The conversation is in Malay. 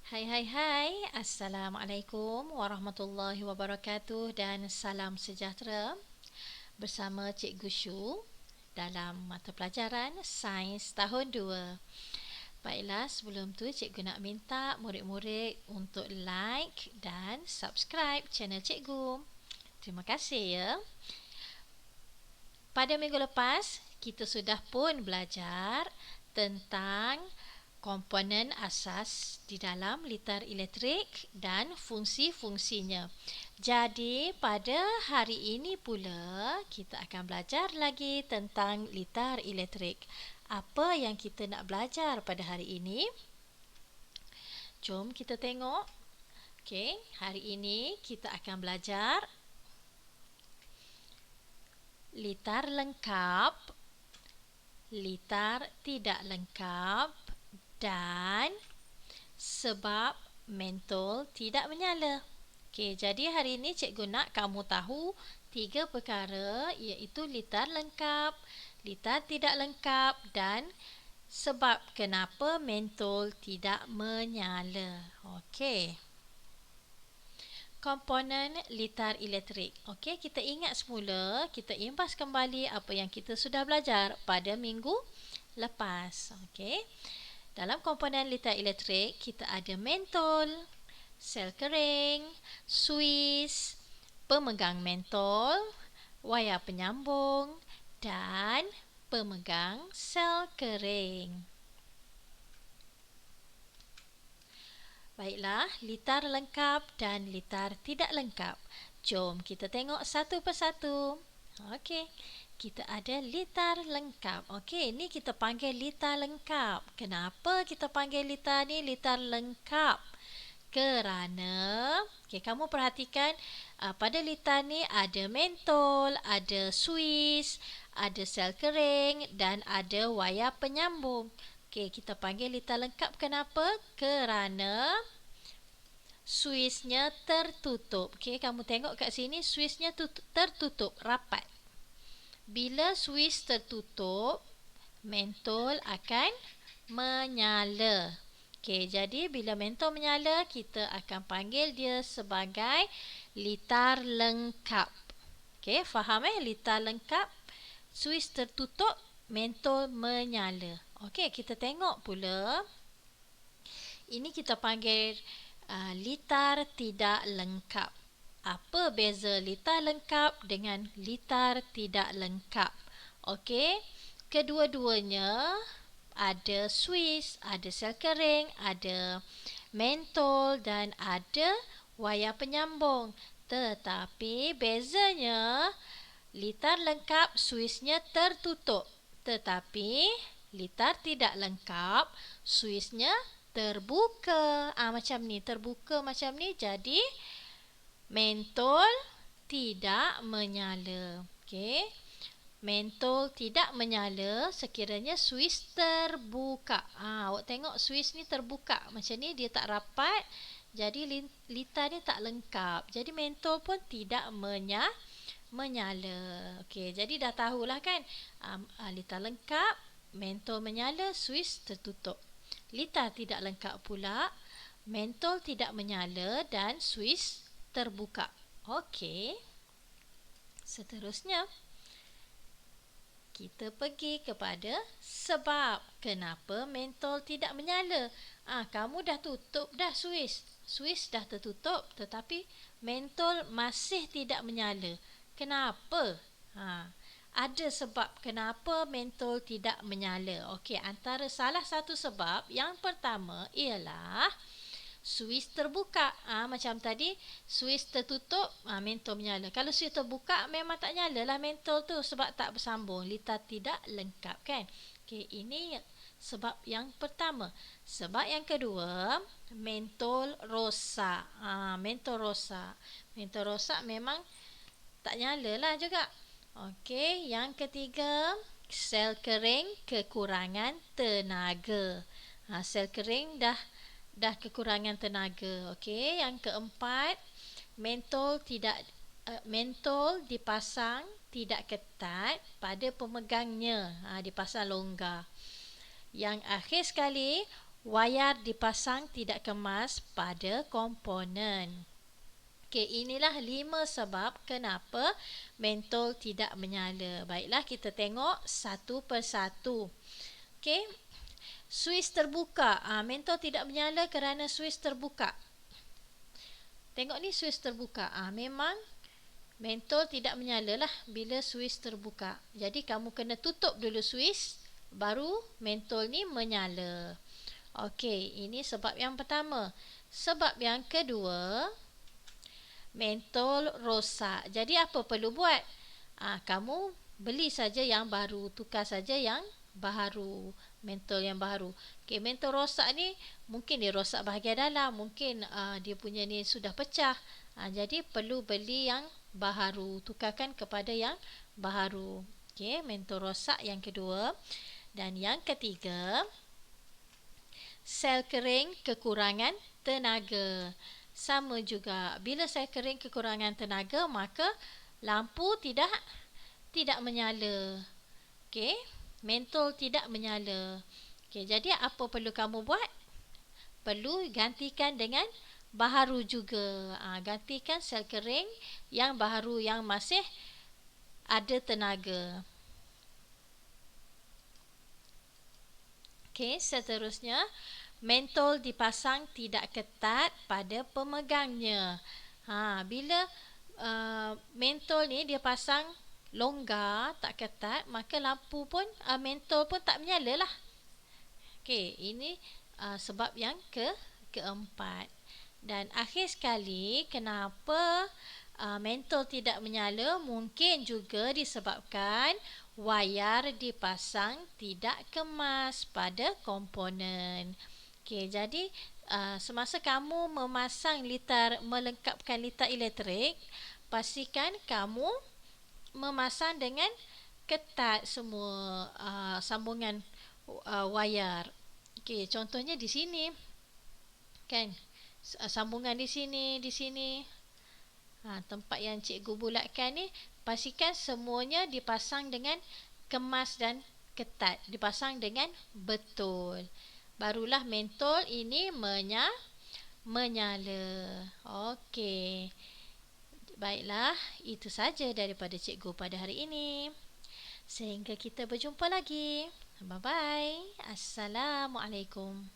Hai hai hai, Assalamualaikum warahmatullahi wabarakatuh dan salam sejahtera bersama Cikgu Shu dalam mata pelajaran Sains Tahun 2. Baiklah, sebelum tu Cikgu nak minta murid-murid untuk like dan subscribe channel Cikgu. Terima kasih ya. Pada minggu lepas, kita sudah pun belajar tentang komponen asas di dalam litar elektrik dan fungsi-fungsinya. Jadi, pada hari ini pula kita akan belajar lagi tentang litar elektrik. Apa yang kita nak belajar pada hari ini? Jom kita tengok. Okey, hari ini kita akan belajar litar lengkap, litar tidak lengkap dan sebab mentol tidak menyala. Okey, jadi hari ini cikgu nak kamu tahu 3 perkara iaitu litar lengkap, litar tidak lengkap dan sebab kenapa mentol tidak menyala. Okey. Komponen litar elektrik. Okey, kita ingat semula, kita imbas kembali apa yang kita sudah belajar pada minggu lepas. Okey. Dalam komponen litar elektrik, kita ada mentol, sel kering, suis, pemegang mentol, wayar penyambung dan pemegang sel kering. Baiklah, litar lengkap dan litar tidak lengkap. Jom kita tengok satu persatu. Okey, kita ada litar lengkap. Okey, ini kita panggil litar lengkap. Kenapa kita panggil litar ni litar lengkap? Kerana, okey, kamu perhatikan pada litar ni ada mentol, ada suis, ada sel kering dan ada wayar penyambung. Okey, kita panggil litar lengkap kenapa? Kerana suisnya tertutup. Okey, kamu tengok kat sini suisnya tertutup rapat. Bila suis tertutup, mentol akan menyala. Okey, jadi bila mentol menyala, kita akan panggil dia sebagai litar lengkap. Okey, faham litar lengkap, suis tertutup, mentol menyala. Okey, kita tengok pula. Ini kita panggil litar tidak lengkap. Apa beza litar lengkap dengan litar tidak lengkap? Okey, kedua-duanya ada suis, ada sel kering, ada mentol dan ada wayar penyambung. Tetapi bezanya litar lengkap suisnya tertutup. Tetapi litar tidak lengkap suisnya terbuka. Macam ni, terbuka macam ni, jadi mentol tidak menyala. Okey. Mentol tidak menyala sekiranya suis terbuka. Awak tengok suis ni terbuka macam ni, dia tak rapat. Jadi litar ni tak lengkap. Jadi mentol pun tidak menyala. Okey, jadi dah tahulah kan. Litar lengkap, mentol menyala, suis tertutup. Litar tidak lengkap pula, mentol tidak menyala dan suis terbuka. Okey. Seterusnya, kita pergi kepada sebab kenapa mentol tidak menyala. Kamu dah tutup dah suis. Suis dah tertutup tetapi mentol masih tidak menyala. Kenapa? Ada sebab kenapa mentol tidak menyala. Okey, antara salah satu sebab yang pertama ialah suis terbuka. Macam tadi, suis tertutup, mentol menyala. Kalau suis terbuka, memang tak nyala lah mentol tu sebab tak bersambung. Litar tidak lengkap kan. Okey, ini sebab yang pertama. Sebab yang kedua, mentol rosak. Mentol rosak. Mentol rosak memang tak nyala lah juga. Okey, yang ketiga, sel kering kekurangan tenaga. Sel kering dah kekurangan tenaga. Okey, yang keempat, mentol dipasang tidak ketat pada pemegangnya. Dipasang longgar. Yang akhir sekali, wayar dipasang tidak kemas pada komponen. Okey, inilah 5 sebab kenapa mentol tidak menyala. Baiklah, kita tengok satu persatu. Okey, suis terbuka. Mentol tidak menyala kerana suis terbuka. Tengok ni, suis terbuka. Memang mentol tidak menyala lah bila suis terbuka. Jadi kamu kena tutup dulu suis, baru mentol ni menyala. Okey, ini sebab yang pertama. Sebab yang kedua, mentol rosak. Jadi apa perlu buat? Kamu beli saja yang baru, tukar saja yang baru, mentol yang baru. Okey, mentol rosak ni mungkin dia rosak bahagian dalam, mungkin dia punya ni sudah pecah. Jadi perlu beli yang baru, tukarkan kepada yang baru. Okey, mentol rosak yang kedua. Dan yang ketiga, sel kering kekurangan tenaga. Sama juga, bila sel kering kekurangan tenaga, maka lampu tidak menyala. Okey, mentol tidak menyala. Okey, jadi apa perlu kamu buat? Perlu gantikan dengan baharu juga. Gantikan sel kering yang baharu yang masih ada tenaga. Okey, seterusnya, mentol dipasang tidak ketat pada pemegangnya. Bila mentol ni dia pasang longgar, tak ketat, maka lampu pun, mentol pun tak menyala lah. Okey, ini sebab yang keempat. Dan akhir sekali, kenapa mentol tidak menyala? Mungkin juga disebabkan wayar dipasang tidak kemas pada komponen. Okey, jadi semasa kamu melengkapkan litar elektrik, pastikan kamu memasang dengan ketat semua sambungan wayar. Okey, contohnya di sini, kan? Sambungan di sini, tempat yang cikgu bulatkan ni, pastikan semuanya dipasang dengan kemas dan ketat, dipasang dengan betul. Barulah mentol ini menyala. Okey. Baiklah, itu saja daripada cikgu pada hari ini. Sehingga kita berjumpa lagi. Bye-bye. Assalamualaikum.